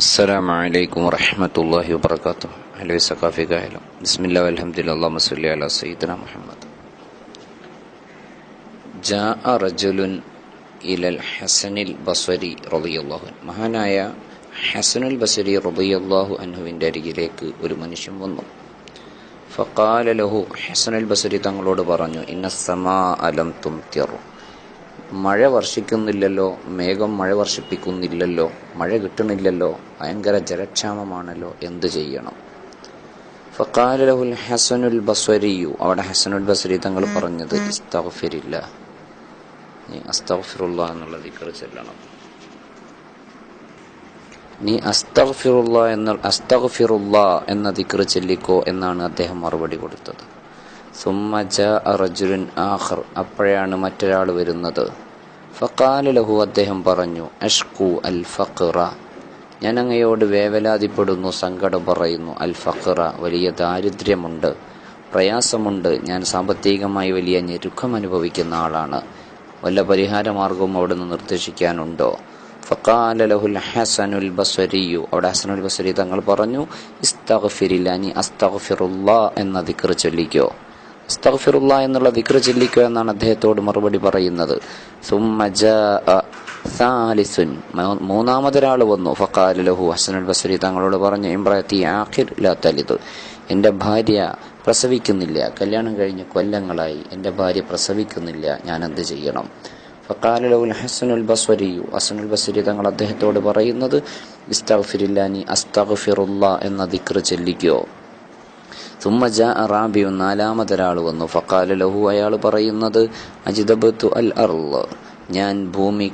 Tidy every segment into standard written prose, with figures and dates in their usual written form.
السلام عليكم ورحمة الله وبركاته. أهلا وسهلا فيكم. بسم الله والحمد لله اللهم صل على سيدنا محمد. جاء رجل إلى الحسن البصري رضي الله عنه. മഹാനായ ഹസനുൽ ബസരി റളിയല്ലാഹു അൻഹുവിന്റെ അരികിലേക്ക് ഒരു മനുഷ്യൻ വന്നു. ഫഖാല ലഹു, ഹസനുൽ ബസരി തങ്ങളോട് പറഞ്ഞു, ഇന്ന സമാഅ ലം തുംതിർ, മഴ വർഷിക്കുന്നില്ലല്ലോ, മേഘം മഴ വർഷിപ്പിക്കുന്നില്ലല്ലോ, മഴ കിട്ടുന്നില്ലല്ലോ, ഭയങ്കര ജലക്ഷാമമാണല്ലോ, എന്ത് ചെയ്യണം? ഫഖാല ലഹുൽ ഹസനുൽ ബസ്വരിയു, അവിടെ ഹസനുൽ ബസ്വരി തങ്ങൾ പറഞ്ഞത്, ഇസ്തഗ്ഫിരില്ല, നീ അസ്തഗ്ഫിറുല്ലാഹ് എന്നുള്ള ദിക്ർ ചൊല്ലണം. നീ അസ്തഗ്ഫിറുല്ലാഹ് എന്ന ദിക്ർ ചൊല്ലിക്കോ എന്നാണ് അദ്ദേഹം മറുപടി കൊടുത്തത്. സുമ്മ ജാഅ റജുലുൻ ആഖർ, അപ്പോഴാണ് മറ്റൊരാൾ വരുന്നത്. ഫഖാല ലഹു, അദ്ദേഹം പറഞ്ഞു, അഷ്കു അൽ ഫഖറ, ഞാൻ അങ്ങയോട് വേവലാതിപ്പെടുന്നു, സങ്കടം പറയുന്നു. അൽ ഫഖറ, വലിയ ദാരിദ്ര്യമുണ്ട്, പ്രയാസമുണ്ട്, ഞാൻ സാമ്പത്തികമായി വലിയ ഞെരുക്കം അനുഭവിക്കുന്ന ആളാണ്, വല്ല പരിഹാരമാർഗവും അവിടുന്ന് നിർദ്ദേശിക്കാനുണ്ടോ? ഫഖാല ലഹുൽ ഹസനുൽ ബസ്വരിയു, അവിടെ ഹസനുൽ ബസ്വരി തങ്ങൾ പറഞ്ഞു, ഇസ്തഗ്ഫിരില്ല, നീ അസ്തഗ്ഫിറുല്ലാഹ് എന്ന ദിക്ർ ചൊല്ലിക്കോ, അസ്തഗ്ഫിറുല്ലാഹ് എന്നുള്ള ദിക്ർ ചൊല്ലിക്കോ എന്നാണ് അദ്ദേഹത്തോട് മറുപടി പറയുന്നത്. സുമ്മ ജാഅ സാലിസുൻ, മൂന്നാമതൊരാൾ വന്നു. ഫഖാല ലഹു, ഹസനുൽ ബസ്രി തങ്ങളോട് പറഞ്ഞു, ഇംറഅതി ആഖിർ ലാ തലിദ്, എൻ്റെ ഭാര്യ പ്രസവിക്കുന്നില്ല, കല്യാണം കഴിഞ്ഞ് കൊല്ലങ്ങളായി, എൻ്റെ ഭാര്യ പ്രസവിക്കുന്നില്ല, ഞാൻ എന്ത് ചെയ്യണം? ഫഖാല ലഹുൽ ഹസനുൽ ബസ്വരിയു, ഹസനുൽ ബസ്രി തങ്ങൾ അദ്ദേഹത്തോട് പറയുന്നത്, ഇസ്തഗ്ഫിരില്ല, നീ അസ്തഗ്ഫിറുല്ലാഹ് എന്ന ദിക്ർ ചൊല്ലിക്കോ. സുമ്മ ജാഅ റാബിയു, നാലാമതൊരാൾ വന്നു. ഫഖാല ലഹു, അയാൾ പറയുന്നത്, അജ്ദബതു അൽ അർള്, ഞാൻ ഭൂമി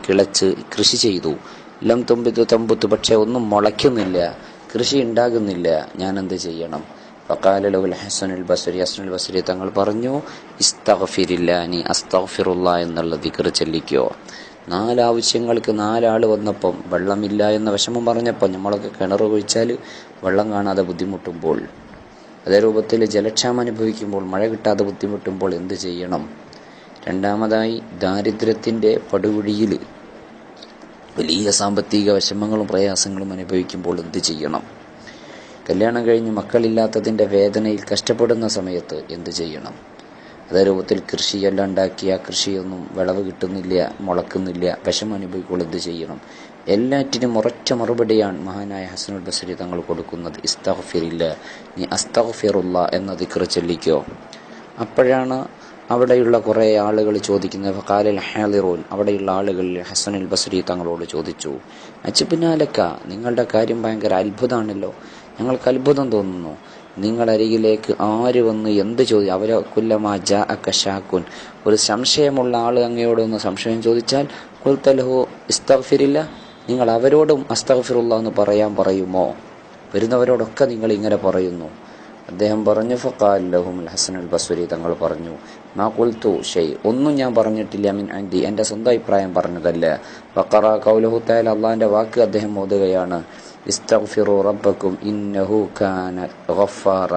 കിളച്ച് കൃഷി ചെയ്തു. ലം തുംബിതു തംബുത്തു, പക്ഷെ ഒന്നും മുളയ്ക്കുന്നില്ല, കൃഷി ഉണ്ടാകുന്നില്ല, ഞാൻ എന്ത് ചെയ്യണം? ഫഖാല ലഹുൽ ഹസനുൽ ബസ്രി, ഹസനുൽ ബസ്രി തങ്ങൾ പറഞ്ഞു, ഇസ്തഗ്ഫിരില്ല, നീ അസ്തഗ്ഫിറുല്ലാഹ് എന്നുള്ള ദിക്ർ ചൊല്ലിക്കോ. നാലാവശ്യങ്ങൾക്ക് നാലാൾ വന്നപ്പം വെള്ളമില്ല എന്ന വിഷമം പറഞ്ഞപ്പോൾ, നമ്മളൊക്കെ കിണർ കുഴിച്ചാൽ വെള്ളം കാണാതെ ബുദ്ധിമുട്ടുമ്പോൾ, അതേ രൂപത്തിൽ ജലക്ഷാമം അനുഭവിക്കുമ്പോൾ, മഴ കിട്ടാതെ ബുദ്ധിമുട്ടുമ്പോൾ എന്ത് ചെയ്യണം? രണ്ടാമതായി, ദാരിദ്ര്യത്തിൻ്റെ പടുകുഴിയിൽ വലിയ സാമ്പത്തിക വിഷമങ്ങളും പ്രയാസങ്ങളും അനുഭവിക്കുമ്പോൾ എന്ത് ചെയ്യണം? കല്യാണം കഴിഞ്ഞ് മക്കളില്ലാത്തതിൻ്റെ വേദനയിൽ കഷ്ടപ്പെടുന്ന സമയത്ത് എന്ത് ചെയ്യണം? അതേ രൂപത്തിൽ കൃഷിയെല്ലാം ഉണ്ടാക്കിയ കൃഷിയൊന്നും വിളവ് കിട്ടുന്നില്ല, മുളക്കുന്നില്ല, വിഷമം അനുഭവിക്കുമ്പോൾ എന്ത് ചെയ്യണം? എല്ലാറ്റിനും ഉറച്ച മറുപടിയാണ് മഹാനായ ഹസനുൽ ബസ്രി തങ്ങൾ കൊടുക്കുന്നത്, ഇസ്തഗ്ഫിരില്ല, നീ അസ്തഗ്ഫിറുല്ലാഹ് എന്ന ദിക്ർ ചൊല്ലിക്കോ. അപ്പോഴാണ് അവിടെയുള്ള കുറേ ആളുകൾ ചോദിക്കുന്നത്, ഫഖാലൽ ഹാളിറൂൻ, അവിടെയുള്ള ആളുകൾ ഹസനുൽ ബസ്രി തങ്ങളോട് ചോദിച്ചു, അജ്ബനാലക, നിങ്ങളുടെ കാര്യം ഭയങ്കര അത്ഭുതമാണല്ലോ, ഞങ്ങൾക്ക് അത്ഭുതം തോന്നുന്നു, നിങ്ങളരികിലേക്ക് ആര് വന്ന് എന്ത് ചോദിക്കും? അവരെ കുല്ലമാ ജാഅക ശാക്കുൻ, ഒരു സംശയമുള്ള ആൾ അങ്ങയോടൊന്ന് സംശയം ചോദിച്ചാൽ, ഖുൽത ലഹു ഇസ്തഗ്ഫിരില്ല, നിങ്ങൾ അവരോടും അസ്തഗ്ഫിറുല്ലാഹ് എന്ന് പറയുമോ? വരുന്നവരോടൊക്കെ നിങ്ങൾ ഇങ്ങനെ പറയുന്നു. അദ്ദേഹം പറഞ്ഞു, ഫഖാല ലഹുൽ ഹസനുൽ ബസ്രി തങ്ങൾ പറഞ്ഞു, മാ ഖുൽതു ഷൈ, ഒന്നും ഞാൻ പറഞ്ഞിട്ടില്ല, മിൻ അൻദി, എൻ്റെ സ്വന്തം അഭിപ്രായം പറഞ്ഞതല്ല. ഫഖറ ഖൗലഹു തആല, അല്ലാഹുവിൻ്റെ വാക്ക് അദ്ദേഹം ഓതുകയാണ്, ഇസ്തഗ്ഫിറു റബ്ബക്കും ഇന്നഹു കാന ഗഫാറ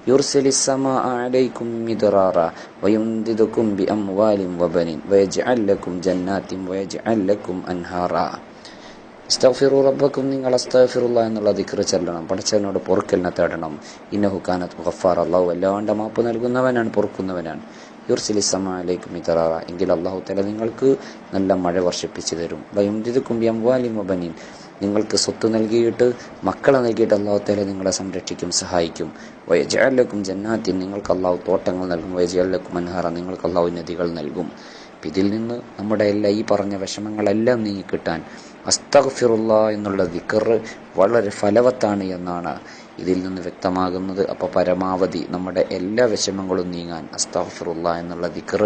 യുർസിലിസ് സമാഅ അലൈക്കും മിദ്റാറ വയുംദിദുക്കും ബിഅംവാലിൻ വബനീൻ വയജ്അൽ ലക്കും ജന്നാത്തിൻ വയജ്അൽ ലക്കും അൻഹാറ. ഇസ്തഗ്ഫിറു റബ്ബക്കും, നിങ്ങൾ അസ്തഗ്ഫിറുല്ലാഹ് എന്നുള്ള ദിക്ർ ചൊല്ലണം, പടച്ചവനോട് പൊറുക്കലിനെ തേടണം. ഇന്നഹു കാന ഗഫാറ, അല്ലാഹു വല്ലാണ്ട് മാപ്പ് നൽകുന്നവനാണ്, പൊറുക്കുന്നവനാണ്. യുർസിലിസ് സമാഅ അലൈക്കും മിദ്റാറ, എങ്കിൽ അല്ലാഹു തആല നിങ്ങൾക്ക് നല്ല മഴ വർഷിപ്പിച്ചു തരും. വയുംദിദുക്കും ബിഅംവാലിൻ വബനീൻ, നിങ്ങൾക്ക് സ്വത്ത് നൽകിയിട്ട്, മക്കളെ നൽകിയിട്ട് അല്ലാഹു തആല നിങ്ങളെ സംരക്ഷിക്കും, സഹായിക്കും. വയജ്അൽ ലക്കും ജന്നാത്തിൻ, നിങ്ങൾക്ക് അല്ലാഹു തോട്ടങ്ങൾ നൽകും. വയജ്അൽ ലക്കും അൻഹാറ, നിങ്ങൾക്ക് അല്ലാഹു നദികൾ നൽകും. ഇതിൽ നിന്ന് നമ്മുടെ എല്ലാ ഈ പറഞ്ഞ വിഷമങ്ങളെല്ലാം നീങ്ങിക്കിട്ടാൻ അസ്തഗ്ഫിറുല്ലാഹ് എന്നുള്ള ദിക്ർ വളരെ ഫലവത്താണ് എന്നാണ് ഇതിൽ നിന്ന് വ്യക്തമാകുന്നത്. അപ്പോൾ പരമാവധി നമ്മുടെ എല്ലാ വിഷമങ്ങളും നീങ്ങാൻ അസ്തഗ്ഫിറുല്ലാഹ് എന്നുള്ള ദിക്ർ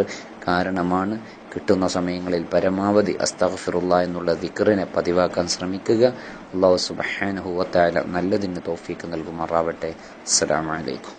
കാരണമാണ്. കിട്ടുന്ന സമയങ്ങളിൽ പരമാവധി അസ്തഗ്ഫിറുല്ലാഹ് എന്നുള്ള ദിക്റിനെ പതിവാക്കാൻ ശ്രമിക്കുക. അല്ലാഹു സുബ്ഹാനഹു വ തആല നല്ലതിന് തൗഫീഖ് നൽകുമാറാവട്ടെ. അസ്സലാമു അലൈക്കും.